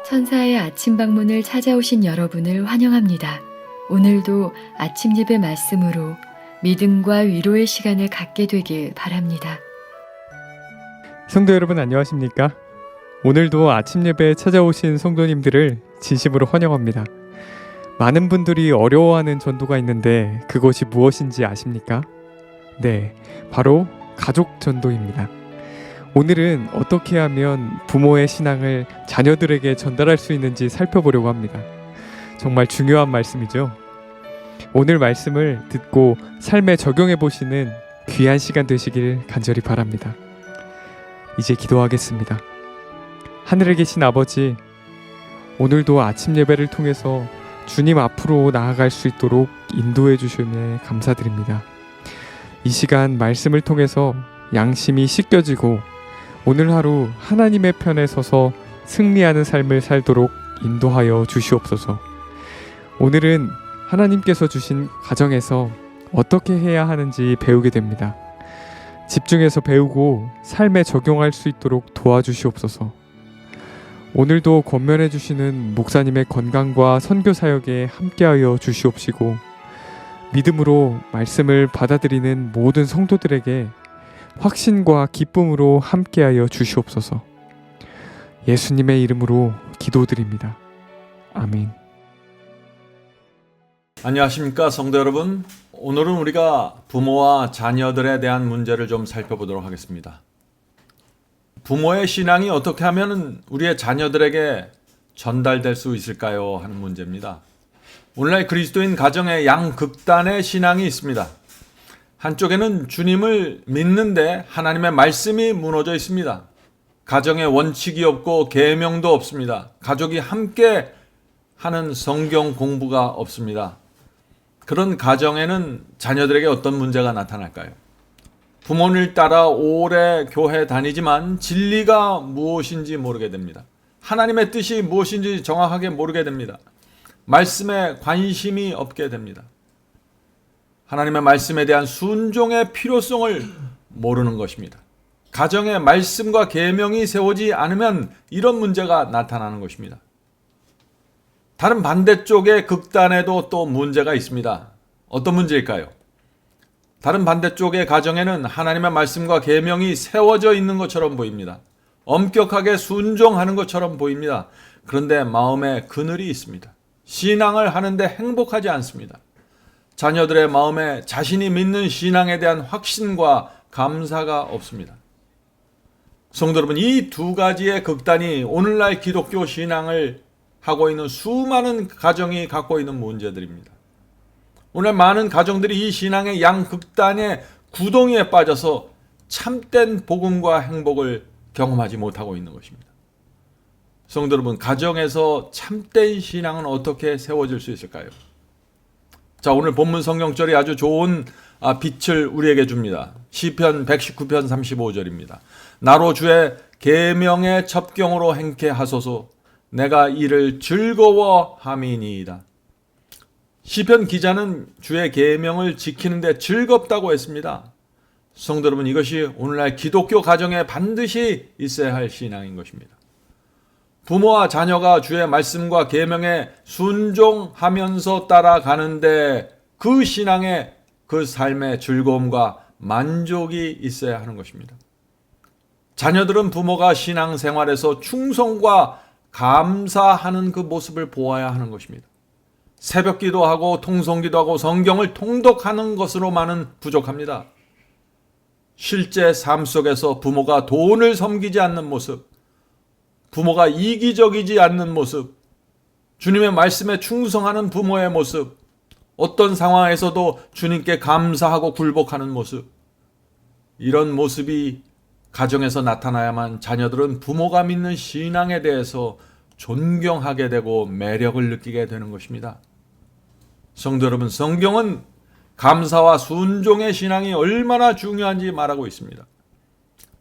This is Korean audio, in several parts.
천사의 아침 방문을 찾아오신 여러분을 환영합니다. 오늘도 아침 예배 말씀으로 믿음과 위로의 시간을 갖게 되길 바랍니다. 성도 여러분 안녕하십니까? 오늘도 아침 예배에 찾아오신 성도님들을 진심으로 환영합니다. 많은 분들이 어려워하는 전도가 있는데 그것이 무엇인지 아십니까? 네, 바로 가족 전도입니다. 오늘은 어떻게 하면 부모의 신앙을 자녀들에게 전달할 수 있는지 살펴보려고 합니다. 정말 중요한 말씀이죠. 오늘 말씀을 듣고 삶에 적용해 보시는 귀한 시간 되시길 간절히 바랍니다. 이제 기도하겠습니다. 하늘에 계신 아버지, 오늘도 아침 예배를 통해서 주님 앞으로 나아갈 수 있도록 인도해 주시며 감사드립니다. 이 시간 말씀을 통해서 양심이 씻겨지고 오늘 하루 하나님의 편에 서서 승리하는 삶을 살도록 인도하여 주시옵소서. 오늘은 하나님께서 주신 가정에서 어떻게 해야 하는지 배우게 됩니다. 집중해서 배우고 삶에 적용할 수 있도록 도와주시옵소서. 오늘도 권면해 주시는 목사님의 건강과 선교 사역에 함께하여 주시옵시고 믿음으로 말씀을 받아들이는 모든 성도들에게 확신과 기쁨으로 함께하여 주시옵소서. 예수님의 이름으로 기도드립니다. 아멘. 안녕하십니까 성도 여러분. 오늘은 우리가 부모와 자녀들에 대한 문제를 좀 살펴보도록 하겠습니다. 부모의 신앙이 어떻게 하면 우리의 자녀들에게 전달될 수 있을까요? 하는 문제입니다. 오늘날 그리스도인 가정에 양극단의 신앙이 있습니다. 한쪽에는 주님을 믿는데 하나님의 말씀이 무너져 있습니다. 가정에 원칙이 없고 계명도 없습니다. 가족이 함께 하는 성경 공부가 없습니다. 그런 가정에는 자녀들에게 어떤 문제가 나타날까요? 부모를 따라 오래 교회 다니지만 진리가 무엇인지 모르게 됩니다. 하나님의 뜻이 무엇인지 정확하게 모르게 됩니다. 말씀에 관심이 없게 됩니다. 하나님의 말씀에 대한 순종의 필요성을 모르는 것입니다. 가정에 말씀과 계명이 세워지지 않으면 이런 문제가 나타나는 것입니다. 다른 반대쪽의 극단에도 또 문제가 있습니다. 어떤 문제일까요? 다른 반대쪽의 가정에는 하나님의 말씀과 계명이 세워져 있는 것처럼 보입니다. 엄격하게 순종하는 것처럼 보입니다. 그런데 마음에 그늘이 있습니다. 신앙을 하는데 행복하지 않습니다. 자녀들의 마음에 자신이 믿는 신앙에 대한 확신과 감사가 없습니다. 성도 여러분, 이 두 가지의 극단이 오늘날 기독교 신앙을 하고 있는 수많은 가정이 갖고 있는 문제들입니다. 오늘 많은 가정들이 이 신앙의 양극단의 구덩이에 빠져서 참된 복음과 행복을 경험하지 못하고 있는 것입니다. 성도 여러분, 가정에서 참된 신앙은 어떻게 세워질 수 있을까요? 자, 오늘 본문 성경절이 아주 좋은 빛을 우리에게 줍니다. 시편 119편 35절입니다. 나로 주의 계명의 첩경으로 행케 하소서. 내가 이를 즐거워함이니이다. 시편 기자는 주의 계명을 지키는데 즐겁다고 했습니다. 성도 여러분, 이것이 오늘날 기독교 가정에 반드시 있어야 할 신앙인 것입니다. 부모와 자녀가 주의 말씀과 계명에 순종하면서 따라가는데 그 신앙에 그 삶의 즐거움과 만족이 있어야 하는 것입니다. 자녀들은 부모가 신앙생활에서 충성과 감사하는 그 모습을 보아야 하는 것입니다. 새벽 기도하고 통성기도하고 성경을 통독하는 것으로만은 부족합니다. 실제 삶 속에서 부모가 돈을 섬기지 않는 모습, 부모가 이기적이지 않는 모습, 주님의 말씀에 충성하는 부모의 모습, 어떤 상황에서도 주님께 감사하고 굴복하는 모습, 이런 모습이 가정에서 나타나야만 자녀들은 부모가 믿는 신앙에 대해서 존경하게 되고 매력을 느끼게 되는 것입니다. 성도 여러분, 성경은 감사와 순종의 신앙이 얼마나 중요한지 말하고 있습니다.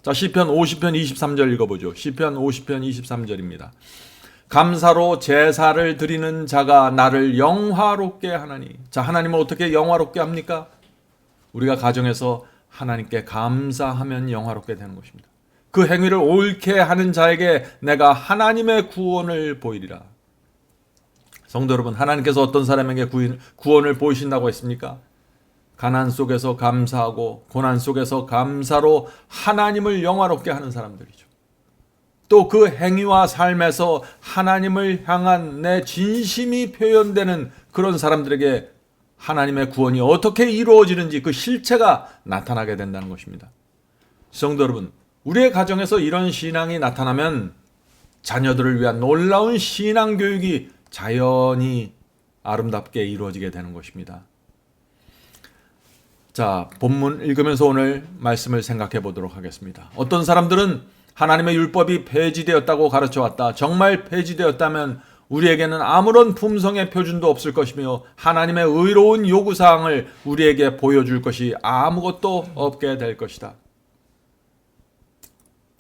자, 시편 50편 23절 읽어보죠. 시편 50편 23절입니다. 감사로 제사를 드리는 자가 나를 영화롭게 하나니. 자, 하나님은 어떻게 영화롭게 합니까? 우리가 가정에서 하나님께 감사하면 영화롭게 되는 것입니다. 그 행위를 옳게 하는 자에게 내가 하나님의 구원을 보이리라. 성도 여러분, 하나님께서 어떤 사람에게 구원을 보이신다고 했습니까? 가난 속에서 감사하고 고난 속에서 감사로 하나님을 영화롭게 하는 사람들이죠. 또 그 행위와 삶에서 하나님을 향한 내 진심이 표현되는 그런 사람들에게 하나님의 구원이 어떻게 이루어지는지 그 실체가 나타나게 된다는 것입니다. 성도 여러분, 우리의 가정에서 이런 신앙이 나타나면 자녀들을 위한 놀라운 신앙 교육이 자연히 아름답게 이루어지게 되는 것입니다. 자, 본문 읽으면서 오늘 말씀을 생각해 보도록 하겠습니다. 어떤 사람들은 하나님의 율법이 폐지되었다고 가르쳐 왔다. 정말 폐지되었다면 우리에게는 아무런 품성의 표준도 없을 것이며 하나님의 의로운 요구사항을 우리에게 보여줄 것이 아무것도 없게 될 것이다.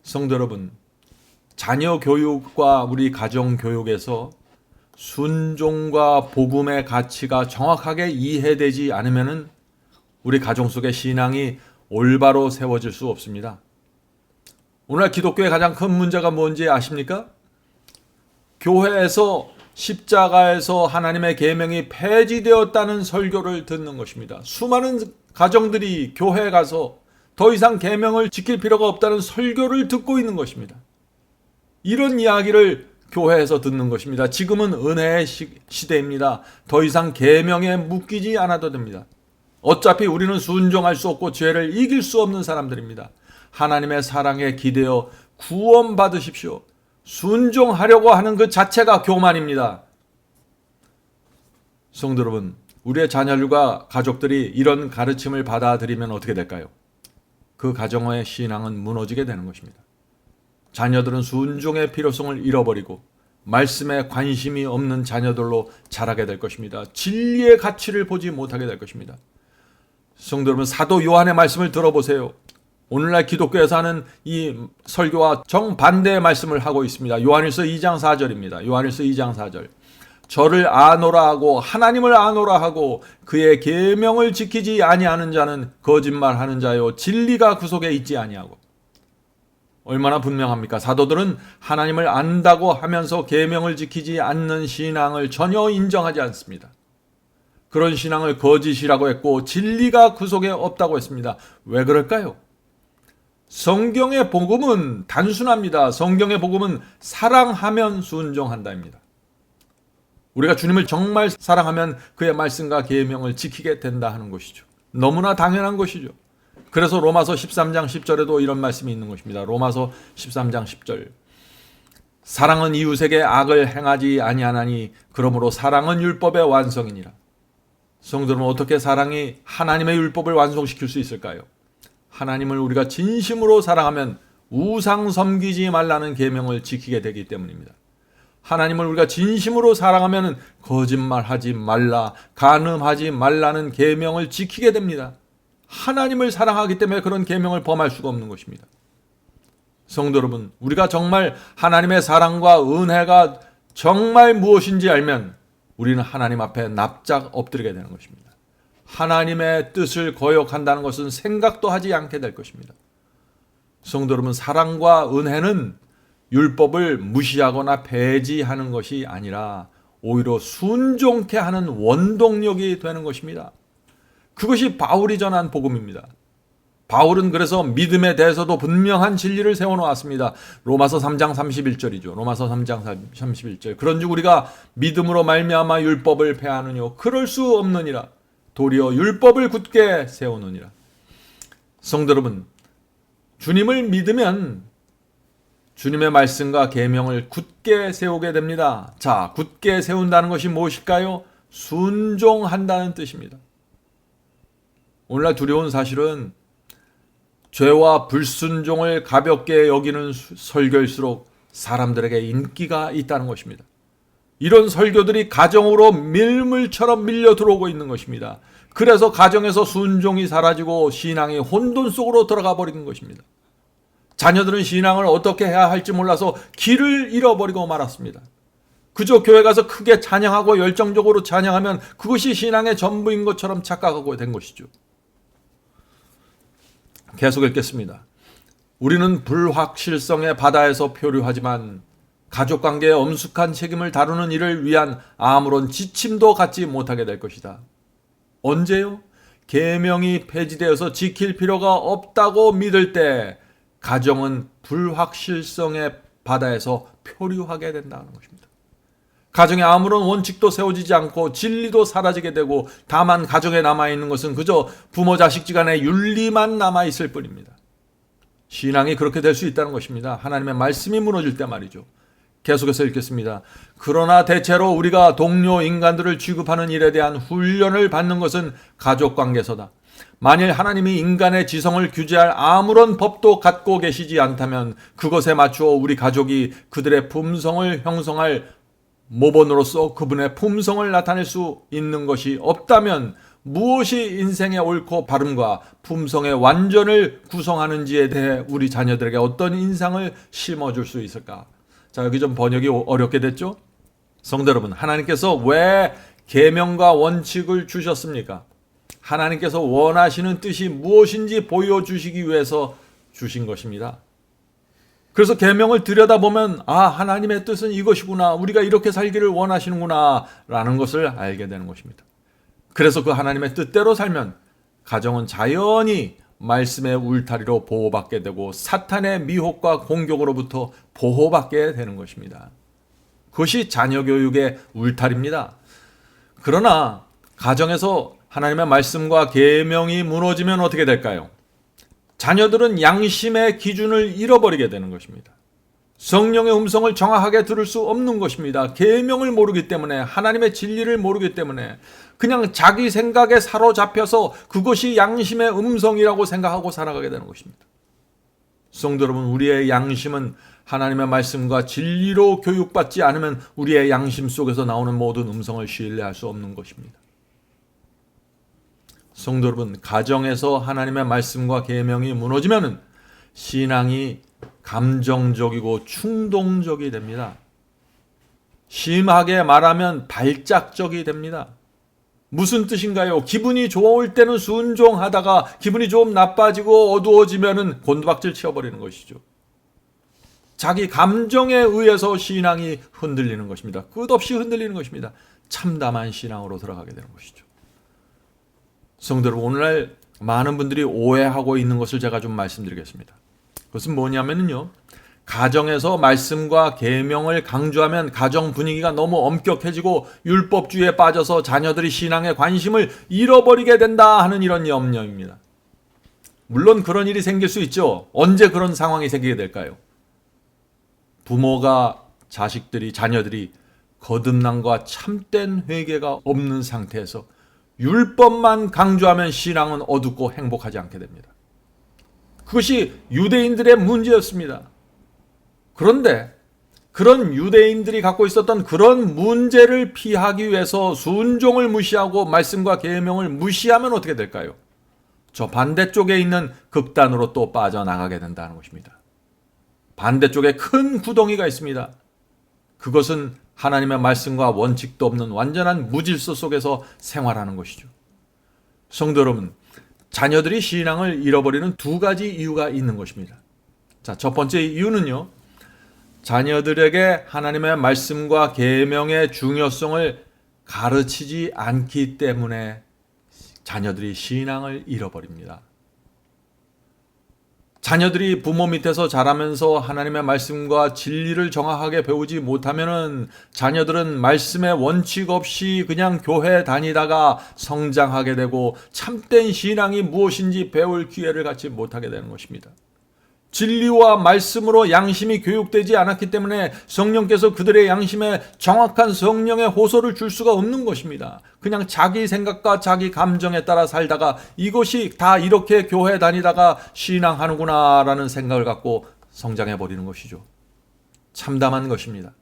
성도 여러분, 자녀 교육과 우리 가정 교육에서 순종과 복음의 가치가 정확하게 이해되지 않으면 우리 가정 속의 신앙이 올바로 세워질 수 없습니다. 오늘날 기독교의 가장 큰 문제가 뭔지 아십니까? 교회에서 십자가에서 하나님의 계명이 폐지되었다는 설교를 듣는 것입니다. 수많은 가정들이 교회에 가서 더 이상 계명을 지킬 필요가 없다는 설교를 듣고 있는 것입니다. 이런 이야기를 교회에서 듣는 것입니다. 지금은 은혜의 시대입니다. 더 이상 계명에 묶이지 않아도 됩니다. 어차피 우리는 순종할 수 없고 죄를 이길 수 없는 사람들입니다. 하나님의 사랑에 기대어 구원받으십시오. 순종하려고 하는 그 자체가 교만입니다. 성도 여러분, 우리의 자녀들과 가족들이 이런 가르침을 받아들이면 어떻게 될까요? 그 가정의 신앙은 무너지게 되는 것입니다. 자녀들은 순종의 필요성을 잃어버리고 말씀에 관심이 없는 자녀들로 자라게 될 것입니다. 진리의 가치를 보지 못하게 될 것입니다. 성도 여러분, 사도 요한의 말씀을 들어보세요. 오늘날 기독교에서 하는 이 설교와 정반대의 말씀을 하고 있습니다. 요한일서 2장 4절입니다. 요한일서 2장 4절. 저를 아노라 하고 하나님을 아노라 하고 그의 계명을 지키지 아니하는 자는 거짓말하는 자요 진리가 그 속에 있지 아니하고. 얼마나 분명합니까? 사도들은 하나님을 안다고 하면서 계명을 지키지 않는 신앙을 전혀 인정하지 않습니다. 그런 신앙을 거짓이라고 했고 진리가 그 속에 없다고 했습니다. 왜 그럴까요? 성경의 복음은 단순합니다. 성경의 복음은 사랑하면 순종한다입니다. 우리가 주님을 정말 사랑하면 그의 말씀과 계명을 지키게 된다 하는 것이죠. 너무나 당연한 것이죠. 그래서 로마서 13장 10절에도 이런 말씀이 있는 것입니다. 로마서 13장 10절. 사랑은 이웃에게 악을 행하지 아니하나니 그러므로 사랑은 율법의 완성이니라. 성도는 어떻게 사랑이 하나님의 율법을 완성시킬 수 있을까요? 하나님을 우리가 진심으로 사랑하면 우상 섬기지 말라는 계명을 지키게 되기 때문입니다. 하나님을 우리가 진심으로 사랑하면 거짓말하지 말라, 간음하지 말라는 계명을 지키게 됩니다. 하나님을 사랑하기 때문에 그런 계명을 범할 수가 없는 것입니다. 성도 여러분, 우리가 정말 하나님의 사랑과 은혜가 정말 무엇인지 알면 우리는 하나님 앞에 납작 엎드리게 되는 것입니다. 하나님의 뜻을 거역한다는 것은 생각도 하지 않게 될 것입니다. 성도 여러분, 사랑과 은혜는 율법을 무시하거나 배제하는 것이 아니라 오히려 순종케 하는 원동력이 되는 것입니다. 그것이 바울이 전한 복음입니다. 바울은 그래서 믿음에 대해서도 분명한 진리를 세워놓았습니다. 로마서 3장 31절이죠. 로마서 3장 31절. 그런즉 우리가 믿음으로 말미암아 율법을 폐하느뇨 그럴 수 없느니라. 도리어 율법을 굳게 세우느니라. 성도 여러분, 주님을 믿으면 주님의 말씀과 계명을 굳게 세우게 됩니다. 자, 굳게 세운다는 것이 무엇일까요? 순종한다는 뜻입니다. 오늘날 두려운 사실은 죄와 불순종을 가볍게 여기는 설교일수록 사람들에게 인기가 있다는 것입니다. 이런 설교들이 가정으로 밀물처럼 밀려 들어오고 있는 것입니다. 그래서 가정에서 순종이 사라지고 신앙이 혼돈 속으로 들어가 버리는 것입니다. 자녀들은 신앙을 어떻게 해야 할지 몰라서 길을 잃어버리고 말았습니다. 그저 교회 가서 크게 찬양하고 열정적으로 찬양하면 그것이 신앙의 전부인 것처럼 착각하고 된 것이죠. 계속 읽겠습니다. 우리는 불확실성의 바다에서 표류하지만 가족관계의 엄숙한 책임을 다루는 일을 위한 아무런 지침도 갖지 못하게 될 것이다. 언제요? 계명이 폐지되어서 지킬 필요가 없다고 믿을 때 가정은 불확실성의 바다에서 표류하게 된다는 것입니다. 가정에 아무런 원칙도 세워지지 않고 진리도 사라지게 되고 다만 가정에 남아있는 것은 그저 부모 자식지간의 윤리만 남아있을 뿐입니다. 신앙이 그렇게 될 수 있다는 것입니다. 하나님의 말씀이 무너질 때 말이죠. 계속해서 읽겠습니다. 그러나 대체로 우리가 동료 인간들을 취급하는 일에 대한 훈련을 받는 것은 가족관계에서다. 만일 하나님이 인간의 지성을 규제할 아무런 법도 갖고 계시지 않다면 그것에 맞추어 우리 가족이 그들의 품성을 형성할 모본으로서 그분의 품성을 나타낼 수 있는 것이 없다면 무엇이 인생의 옳고 바름과 품성의 완전을 구성하는지에 대해 우리 자녀들에게 어떤 인상을 심어줄 수 있을까? 자, 여기 좀 번역이 어렵게 됐죠? 성도 여러분, 하나님께서 왜 계명과 원칙을 주셨습니까? 하나님께서 원하시는 뜻이 무엇인지 보여주시기 위해서 주신 것입니다. 그래서 계명을 들여다보면 하나님의 뜻은 이것이구나, 우리가 이렇게 살기를 원하시는구나 라는 것을 알게 되는 것입니다. 그래서 그 하나님의 뜻대로 살면 가정은 자연히 말씀의 울타리로 보호받게 되고 사탄의 미혹과 공격으로부터 보호받게 되는 것입니다. 그것이 자녀 교육의 울타리입니다. 그러나 가정에서 하나님의 말씀과 계명이 무너지면 어떻게 될까요? 자녀들은 양심의 기준을 잃어버리게 되는 것입니다. 성령의 음성을 정확하게 들을 수 없는 것입니다. 계명을 모르기 때문에, 하나님의 진리를 모르기 때문에 그냥 자기 생각에 사로잡혀서 그것이 양심의 음성이라고 생각하고 살아가게 되는 것입니다. 성도 여러분, 우리의 양심은 하나님의 말씀과 진리로 교육받지 않으면 우리의 양심 속에서 나오는 모든 음성을 신뢰할 수 없는 것입니다. 성도 여러분, 가정에서 하나님의 말씀과 계명이 무너지면 신앙이 감정적이고 충동적이 됩니다. 심하게 말하면 발작적이 됩니다. 무슨 뜻인가요? 기분이 좋을 때는 순종하다가 기분이 좀 나빠지고 어두워지면은 곤두박질 치워버리는 것이죠. 자기 감정에 의해서 신앙이 흔들리는 것입니다. 끝없이 흔들리는 것입니다. 참담한 신앙으로 들어가게 되는 것이죠. 성도 여러분, 오늘날 많은 분들이 오해하고 있는 것을 제가 좀 말씀드리겠습니다. 그것은 뭐냐면요, 가정에서 말씀과 계명을 강조하면 가정 분위기가 너무 엄격해지고 율법주의에 빠져서 자녀들이 신앙에 관심을 잃어버리게 된다 하는 이런 염려입니다. 물론 그런 일이 생길 수 있죠. 언제 그런 상황이 생기게 될까요? 부모가 자녀들이 거듭남과 참된 회개가 없는 상태에서 율법만 강조하면 신앙은 어둡고 행복하지 않게 됩니다. 그것이 유대인들의 문제였습니다. 그런데 그런 유대인들이 갖고 있었던 그런 문제를 피하기 위해서 순종을 무시하고 말씀과 계명을 무시하면 어떻게 될까요? 저 반대쪽에 있는 극단으로 또 빠져나가게 된다는 것입니다. 반대쪽에 큰 구덩이가 있습니다. 그것은 하나님의 말씀과 원칙도 없는 완전한 무질서 속에서 생활하는 것이죠. 성도 여러분, 자녀들이 신앙을 잃어버리는 두 가지 이유가 있는 것입니다. 자, 첫 번째 이유는요, 자녀들에게 하나님의 말씀과 계명의 중요성을 가르치지 않기 때문에 자녀들이 신앙을 잃어버립니다. 자녀들이 부모 밑에서 자라면서 하나님의 말씀과 진리를 정확하게 배우지 못하면은 자녀들은 말씀의 원칙 없이 그냥 교회 다니다가 성장하게 되고 참된 신앙이 무엇인지 배울 기회를 갖지 못하게 되는 것입니다. 진리와 말씀으로 양심이 교육되지 않았기 때문에 성령께서 그들의 양심에 정확한 성령의 호소를 줄 수가 없는 것입니다. 그냥 자기 생각과 자기 감정에 따라 살다가 이것이 다 이렇게 교회 다니다가 신앙하는구나 라는 생각을 갖고 성장해버리는 것이죠. 참담한 것입니다.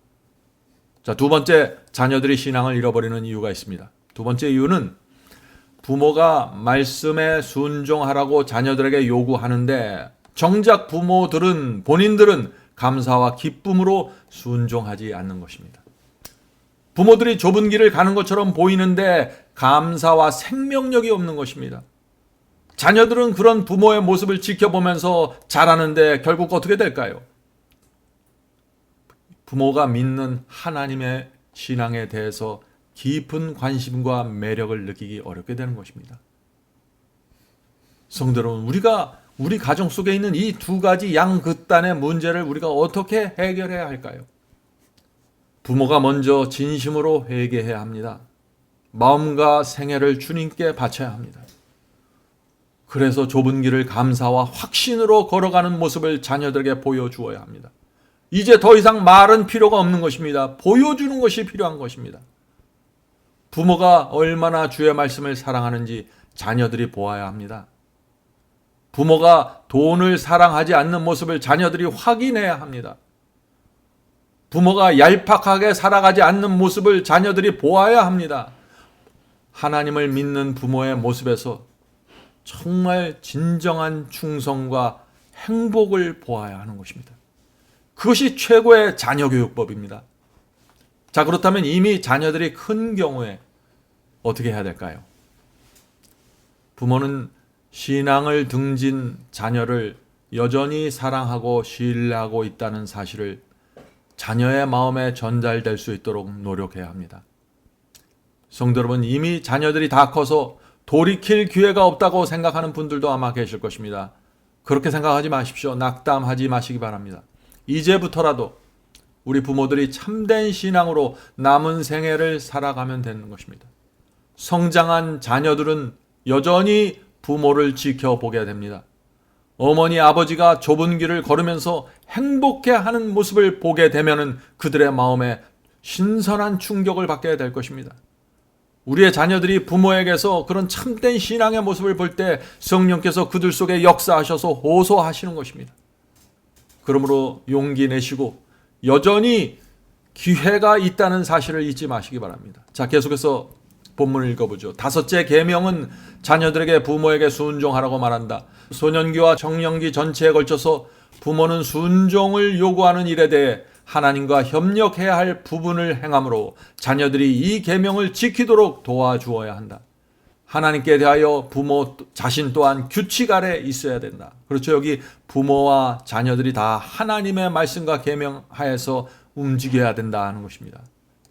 자, 두 번째, 자녀들이 신앙을 잃어버리는 이유가 있습니다. 두 번째 이유는 부모가 말씀에 순종하라고 자녀들에게 요구하는데 정작 본인들은 감사와 기쁨으로 순종하지 않는 것입니다. 부모들이 좁은 길을 가는 것처럼 보이는데 감사와 생명력이 없는 것입니다. 자녀들은 그런 부모의 모습을 지켜보면서 자라는데 결국 어떻게 될까요? 부모가 믿는 하나님의 신앙에 대해서 깊은 관심과 매력을 느끼기 어렵게 되는 것입니다. 성도 여러분, 우리가 우리 가정 속에 있는 이 두 가지 양극단의 문제를 우리가 어떻게 해결해야 할까요? 부모가 먼저 진심으로 회개해야 합니다. 마음과 생애를 주님께 바쳐야 합니다. 그래서 좁은 길을 감사와 확신으로 걸어가는 모습을 자녀들에게 보여주어야 합니다. 이제 더 이상 말은 필요가 없는 것입니다. 보여주는 것이 필요한 것입니다. 부모가 얼마나 주의 말씀을 사랑하는지 자녀들이 보아야 합니다. 부모가 돈을 사랑하지 않는 모습을 자녀들이 확인해야 합니다. 부모가 얄팍하게 살아가지 않는 모습을 자녀들이 보아야 합니다. 하나님을 믿는 부모의 모습에서 정말 진정한 충성과 행복을 보아야 하는 것입니다. 그것이 최고의 자녀교육법입니다. 자, 그렇다면 이미 자녀들이 큰 경우에 어떻게 해야 될까요? 부모는 신앙을 등진 자녀를 여전히 사랑하고 신뢰하고 있다는 사실을 자녀의 마음에 전달될 수 있도록 노력해야 합니다. 성도 여러분, 이미 자녀들이 다 커서 돌이킬 기회가 없다고 생각하는 분들도 아마 계실 것입니다. 그렇게 생각하지 마십시오. 낙담하지 마시기 바랍니다. 이제부터라도 우리 부모들이 참된 신앙으로 남은 생애를 살아가면 되는 것입니다. 성장한 자녀들은 여전히 부모를 지켜보게 됩니다. 어머니, 아버지가 좁은 길을 걸으면서 행복해하는 모습을 보게 되면 그들의 마음에 신선한 충격을 받게 될 것입니다. 우리의 자녀들이 부모에게서 그런 참된 신앙의 모습을 볼 때 성령께서 그들 속에 역사하셔서 호소하시는 것입니다. 그러므로 용기 내시고 여전히 기회가 있다는 사실을 잊지 마시기 바랍니다. 자, 계속해서 본문을 읽어보죠. 5째 계명은 자녀들에게 부모에게 순종하라고 말한다. 소년기와 청년기 전체에 걸쳐서 부모는 순종을 요구하는 일에 대해 하나님과 협력해야 할 부분을 행함으로 자녀들이 이 계명을 지키도록 도와주어야 한다. 하나님께 대하여 부모 자신 또한 규칙 아래 있어야 된다. 그렇죠. 여기 부모와 자녀들이 다 하나님의 말씀과 계명 하에서 움직여야 된다는 것입니다.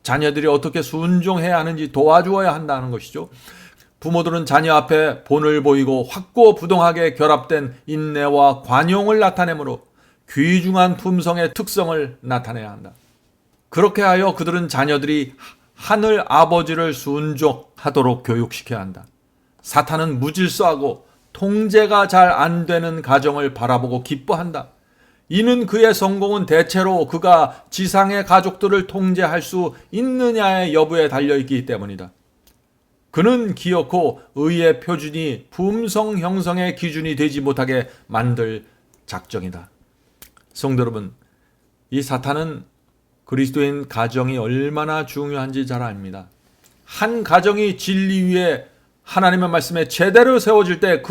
자녀들이 어떻게 순종해야 하는지 도와주어야 한다는 것이죠. 부모들은 자녀 앞에 본을 보이고 확고부동하게 결합된 인내와 관용을 나타내므로 귀중한 품성의 특성을 나타내야 한다. 그렇게 하여 그들은 자녀들이 하늘 아버지를 순종하도록 교육시켜야 한다. 사탄은 무질서하고 통제가 잘 안 되는 가정을 바라보고 기뻐한다. 이는 그의 성공은 대체로 그가 지상의 가족들을 통제할 수 있느냐의 여부에 달려있기 때문이다. 그는 기어코 의의 표준이 품성 형성의 기준이 되지 못하게 만들 작정이다. 성도 여러분, 이 사탄은 그리스도인 가정이 얼마나 중요한지 잘 압니다. 한 가정이 진리 위에 하나님의 말씀에 제대로 세워질 때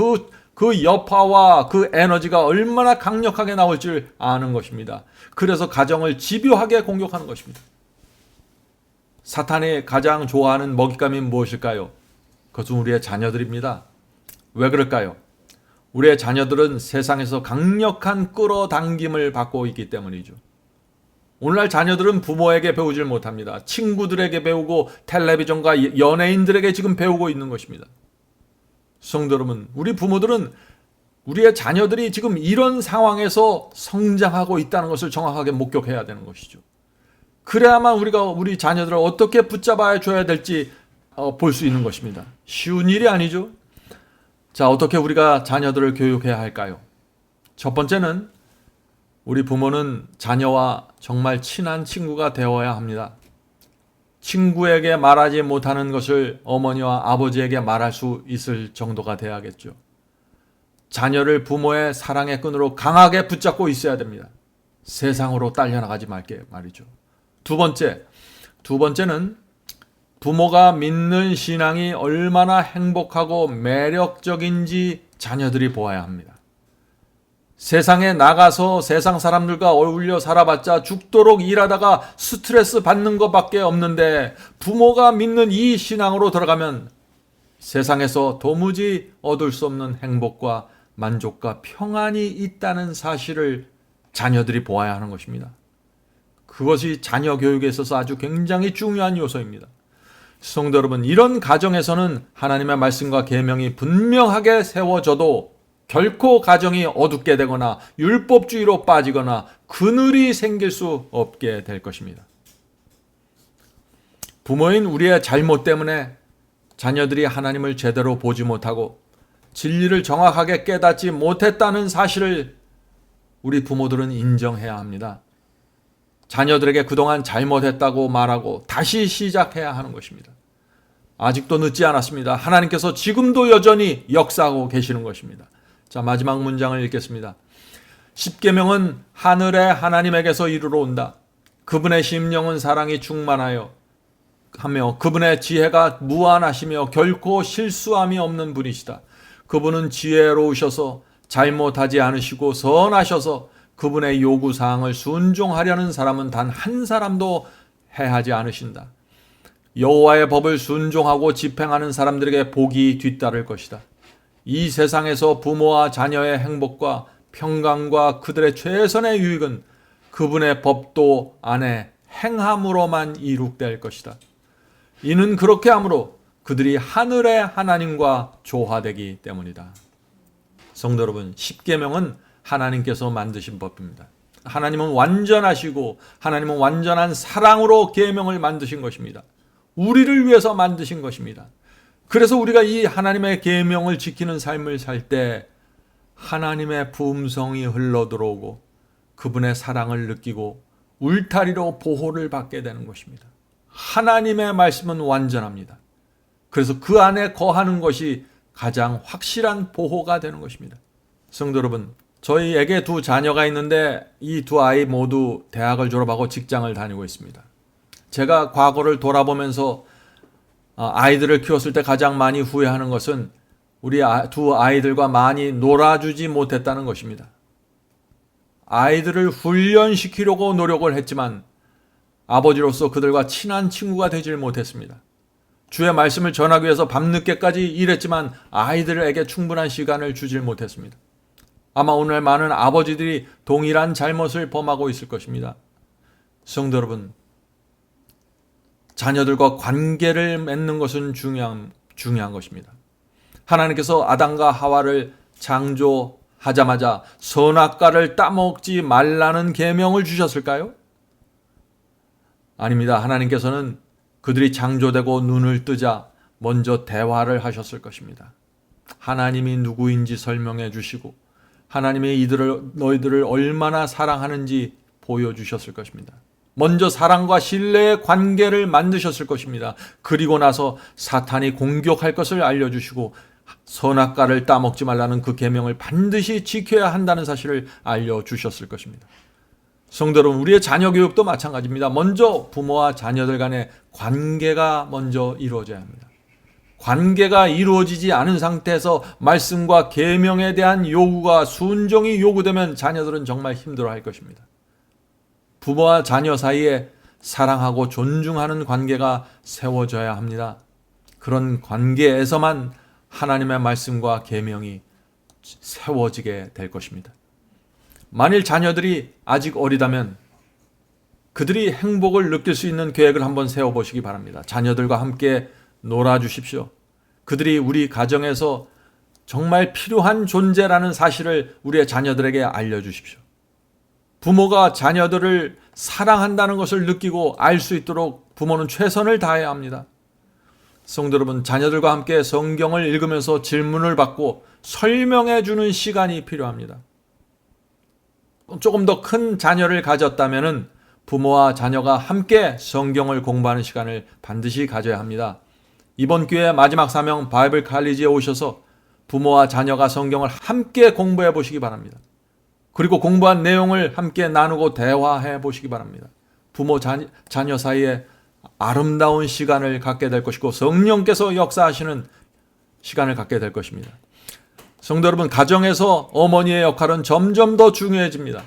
그 여파와 그 에너지가 얼마나 강력하게 나올 줄 아는 것입니다. 그래서 가정을 집요하게 공격하는 것입니다. 사탄이 가장 좋아하는 먹잇감이 무엇일까요? 그것은 우리의 자녀들입니다. 왜 그럴까요? 우리의 자녀들은 세상에서 강력한 끌어당김을 받고 있기 때문이죠. 오늘날 자녀들은 부모에게 배우질 못합니다. 친구들에게 배우고 텔레비전과 연예인들에게 지금 배우고 있는 것입니다. 성도 여러분, 우리 부모들은 우리의 자녀들이 지금 이런 상황에서 성장하고 있다는 것을 정확하게 목격해야 되는 것이죠. 그래야만 우리가 우리 자녀들을 어떻게 붙잡아 줘야 될지 볼 수 있는 것입니다. 쉬운 일이 아니죠. 자, 어떻게 우리가 자녀들을 교육해야 할까요? 첫 번째는 우리 부모는 자녀와 정말 친한 친구가 되어야 합니다. 친구에게 말하지 못하는 것을 어머니와 아버지에게 말할 수 있을 정도가 돼야겠죠. 자녀를 부모의 사랑의 끈으로 강하게 붙잡고 있어야 됩니다. 세상으로 딸려나가지 말게 말이죠. 두 번째는 부모가 믿는 신앙이 얼마나 행복하고 매력적인지 자녀들이 보아야 합니다. 세상에 나가서 세상 사람들과 어울려 살아봤자 죽도록 일하다가 스트레스 받는 것밖에 없는데 부모가 믿는 이 신앙으로 들어가면 세상에서 도무지 얻을 수 없는 행복과 만족과 평안이 있다는 사실을 자녀들이 보아야 하는 것입니다. 그것이 자녀 교육에 있어서 아주 굉장히 중요한 요소입니다. 성도 여러분, 이런 가정에서는 하나님의 말씀과 계명이 분명하게 세워져도 결코 가정이 어둡게 되거나 율법주의로 빠지거나 그늘이 생길 수 없게 될 것입니다. 부모인 우리의 잘못 때문에 자녀들이 하나님을 제대로 보지 못하고 진리를 정확하게 깨닫지 못했다는 사실을 우리 부모들은 인정해야 합니다. 자녀들에게 그동안 잘못했다고 말하고 다시 시작해야 하는 것입니다. 아직도 늦지 않았습니다. 하나님께서 지금도 여전히 역사하고 계시는 것입니다. 자, 마지막 문장을 읽겠습니다. 십계명은 하늘의 하나님에게서 이르러 온다. 그분의 심령은 사랑이 충만하여 하며 그분의 지혜가 무한하시며 결코 실수함이 없는 분이시다. 그분은 지혜로우셔서 잘못하지 않으시고 선하셔서 그분의 요구사항을 순종하려는 사람은 단 한 사람도 해하지 않으신다. 여호와의 법을 순종하고 집행하는 사람들에게 복이 뒤따를 것이다. 이 세상에서 부모와 자녀의 행복과 평강과 그들의 최선의 유익은 그분의 법도 안에 행함으로만 이룩될 것이다. 이는 그렇게 하므로 그들이 하늘의 하나님과 조화되기 때문이다. 성도 여러분, 십계명은 하나님께서 만드신 법입니다. 하나님은 완전하시고 하나님은 완전한 사랑으로 계명을 만드신 것입니다. 우리를 위해서 만드신 것입니다. 그래서 우리가 이 하나님의 계명을 지키는 삶을 살 때 하나님의 품성이 흘러들어오고 그분의 사랑을 느끼고 울타리로 보호를 받게 되는 것입니다. 하나님의 말씀은 완전합니다. 그래서 그 안에 거하는 것이 가장 확실한 보호가 되는 것입니다. 성도 여러분, 저희에게 두 자녀가 있는데 이 두 아이 모두 대학을 졸업하고 직장을 다니고 있습니다. 제가 과거를 돌아보면서 아이들을 키웠을 때 가장 많이 후회하는 것은 우리 두 아이들과 많이 놀아주지 못했다는 것입니다. 아이들을 훈련시키려고 노력을 했지만 아버지로서 그들과 친한 친구가 되질 못했습니다. 주의 말씀을 전하기 위해서 밤늦게까지 일했지만 아이들에게 충분한 시간을 주질 못했습니다. 아마 오늘 많은 아버지들이 동일한 잘못을 범하고 있을 것입니다. 성도 여러분, 자녀들과 관계를 맺는 것은 중요한 것입니다. 하나님께서 아담과 하와를 창조하자마자 선악과를 따먹지 말라는 계명을 주셨을까요? 아닙니다. 하나님께서는 그들이 창조되고 눈을 뜨자 먼저 대화를 하셨을 것입니다. 하나님이 누구인지 설명해 주시고 하나님이 너희들을 얼마나 사랑하는지 보여주셨을 것입니다. 먼저 사랑과 신뢰의 관계를 만드셨을 것입니다. 그리고 나서 사탄이 공격할 것을 알려주시고 선악과를 따먹지 말라는 그 계명을 반드시 지켜야 한다는 사실을 알려주셨을 것입니다. 성도 여러분, 우리의 자녀 교육도 마찬가지입니다. 먼저 부모와 자녀들 간의 관계가 먼저 이루어져야 합니다. 관계가 이루어지지 않은 상태에서 말씀과 계명에 대한 요구가 순종이 요구되면 자녀들은 정말 힘들어할 것입니다. 부모와 자녀 사이에 사랑하고 존중하는 관계가 세워져야 합니다. 그런 관계에서만 하나님의 말씀과 계명이 세워지게 될 것입니다. 만일 자녀들이 아직 어리다면 그들이 행복을 느낄 수 있는 계획을 한번 세워보시기 바랍니다. 자녀들과 함께 놀아주십시오. 그들이 우리 가정에서 정말 필요한 존재라는 사실을 우리의 자녀들에게 알려주십시오. 부모가 자녀들을 사랑한다는 것을 느끼고 알 수 있도록 부모는 최선을 다해야 합니다. 성도 여러분, 자녀들과 함께 성경을 읽으면서 질문을 받고 설명해 주는 시간이 필요합니다. 조금 더 큰 자녀를 가졌다면 부모와 자녀가 함께 성경을 공부하는 시간을 반드시 가져야 합니다. 이번 기회에 마지막 사명 바이블 칼리지에 오셔서 부모와 자녀가 성경을 함께 공부해 보시기 바랍니다. 그리고 공부한 내용을 함께 나누고 대화해 보시기 바랍니다. 부모 자녀 사이에 아름다운 시간을 갖게 될 것이고 성령께서 역사하시는 시간을 갖게 될 것입니다. 성도 여러분, 가정에서 어머니의 역할은 점점 더 중요해집니다.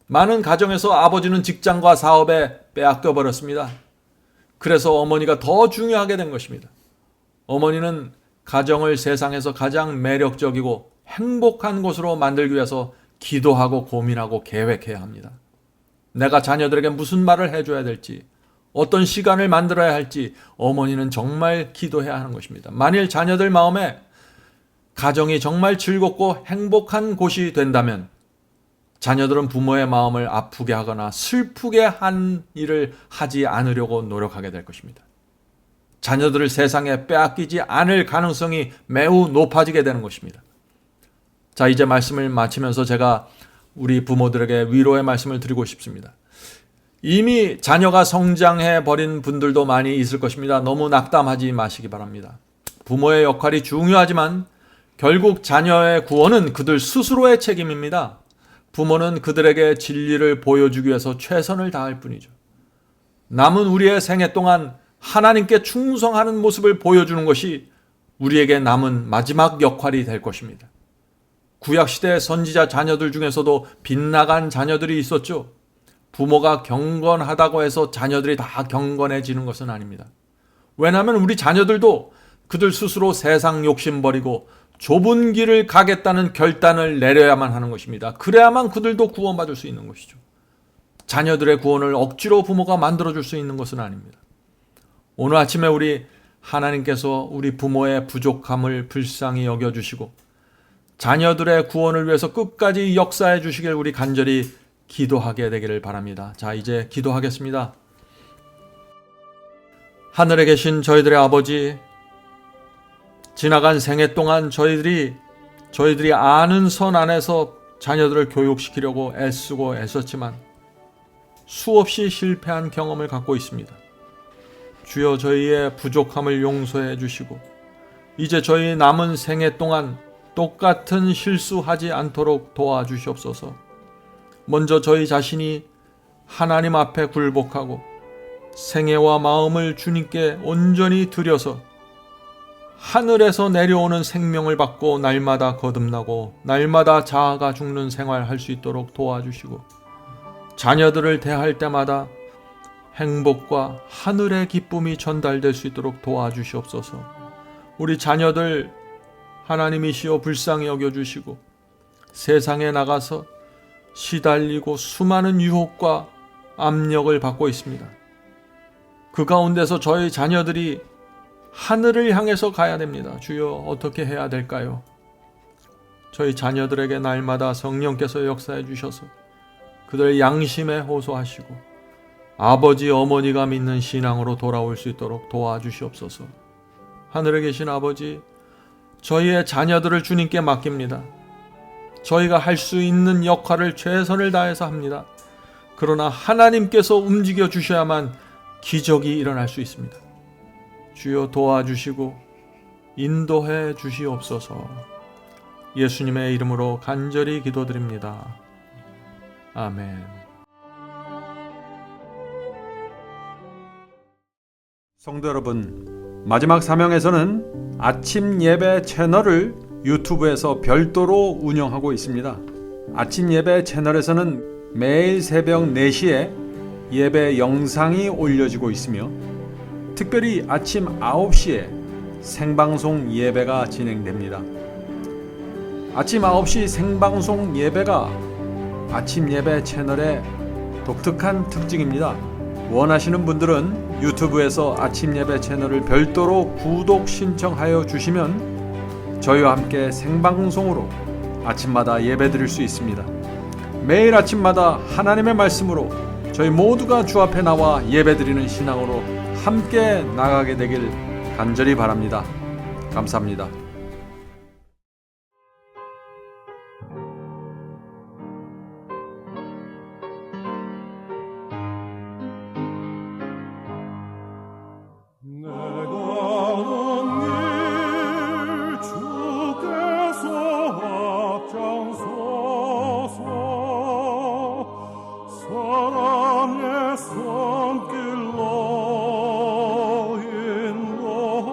많은 가정에서 아버지는 직장과 사업에 빼앗겨 버렸습니다. 그래서 어머니가 더 중요하게 된 것입니다. 어머니는 가정을 세상에서 가장 매력적이고 행복한 곳으로 만들기 위해서 기도하고 고민하고 계획해야 합니다. 내가 자녀들에게 무슨 말을 해줘야 될지, 어떤 시간을 만들어야 할지 어머니는 정말 기도해야 하는 것입니다. 만일 자녀들 마음에 가정이 정말 즐겁고 행복한 곳이 된다면 자녀들은 부모의 마음을 아프게 하거나 슬프게 한 일을 하지 않으려고 노력하게 될 것입니다. 자녀들을 세상에 빼앗기지 않을 가능성이 매우 높아지게 되는 것입니다. 자, 이제 말씀을 마치면서 제가 우리 부모들에게 위로의 말씀을 드리고 싶습니다. 이미 자녀가 성장해 버린 분들도 많이 있을 것입니다. 너무 낙담하지 마시기 바랍니다. 부모의 역할이 중요하지만 결국 자녀의 구원은 그들 스스로의 책임입니다. 부모는 그들에게 진리를 보여주기 위해서 최선을 다할 뿐이죠. 남은 우리의 생애 동안 하나님께 충성하는 모습을 보여주는 것이 우리에게 남은 마지막 역할이 될 것입니다. 구약시대 선지자 자녀들 중에서도 빗나간 자녀들이 있었죠. 부모가 경건하다고 해서 자녀들이 다 경건해지는 것은 아닙니다. 왜냐하면 우리 자녀들도 그들 스스로 세상 욕심 버리고 좁은 길을 가겠다는 결단을 내려야만 하는 것입니다. 그래야만 그들도 구원받을 수 있는 것이죠. 자녀들의 구원을 억지로 부모가 만들어줄 수 있는 것은 아닙니다. 오늘 아침에 우리 하나님께서 우리 부모의 부족함을 불쌍히 여겨주시고 자녀들의 구원을 위해서 끝까지 역사해 주시길 우리 간절히 기도하게 되기를 바랍니다. 자, 이제 기도하겠습니다. 하늘에 계신 저희들의 아버지, 지나간 생애 동안 저희들이 아는 선 안에서 자녀들을 교육시키려고 애쓰고 애썼지만 수없이 실패한 경험을 갖고 있습니다. 주여 저희의 부족함을 용서해 주시고 이제 저희 남은 생애 동안 똑같은 실수하지 않도록 도와주시옵소서. 먼저 저희 자신이 하나님 앞에 굴복하고 생애와 마음을 주님께 온전히 드려서 하늘에서 내려오는 생명을 받고 날마다 거듭나고 날마다 자아가 죽는 생활할 수 있도록 도와주시고 자녀들을 대할 때마다 행복과 하늘의 기쁨이 전달될 수 있도록 도와주시옵소서. 우리 자녀들 하나님이시여 불쌍히 여겨주시고 세상에 나가서 시달리고 수많은 유혹과 압력을 받고 있습니다. 그 가운데서 저희 자녀들이 하늘을 향해서 가야 됩니다. 주여 어떻게 해야 될까요? 저희 자녀들에게 날마다 성령께서 역사해 주셔서 그들 양심에 호소하시고 아버지 어머니가 믿는 신앙으로 돌아올 수 있도록 도와주시옵소서. 하늘에 계신 아버지, 저희의 자녀들을 주님께 맡깁니다. 저희가 할 수 있는 역할을 최선을 다해서 합니다. 그러나 하나님께서 움직여 주셔야만 기적이 일어날 수 있습니다. 주여 도와주시고 인도해 주시옵소서. 예수님의 이름으로 간절히 기도드립니다. 아멘. 성도 여러분, 마지막 사명에서는 아침 예배 채널을 유튜브에서 별도로 운영하고 있습니다. 아침 예배 채널에서는 매일 새벽 4시에 예배 영상이 올려지고 있으며 특별히 아침 9시에 생방송 예배가 진행됩니다. 아침 9시 생방송 예배가 아침 예배 채널의 독특한 특징입니다. 원하시는 분들은 유튜브에서 아침 예배 채널을 별도로 구독 신청하여 주시면 저희와 함께 생방송으로 아침마다 예배 드릴 수 있습니다. 매일 아침마다 하나님의 말씀으로 저희 모두가 주 앞에 나와 예배 드리는 신앙으로 함께 나가게 되길 간절히 바랍니다. 감사합니다. 사랑의 손길로 인도하네.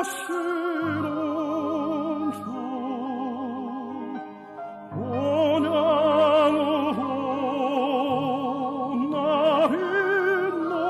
주 온양으로 나 인도하시니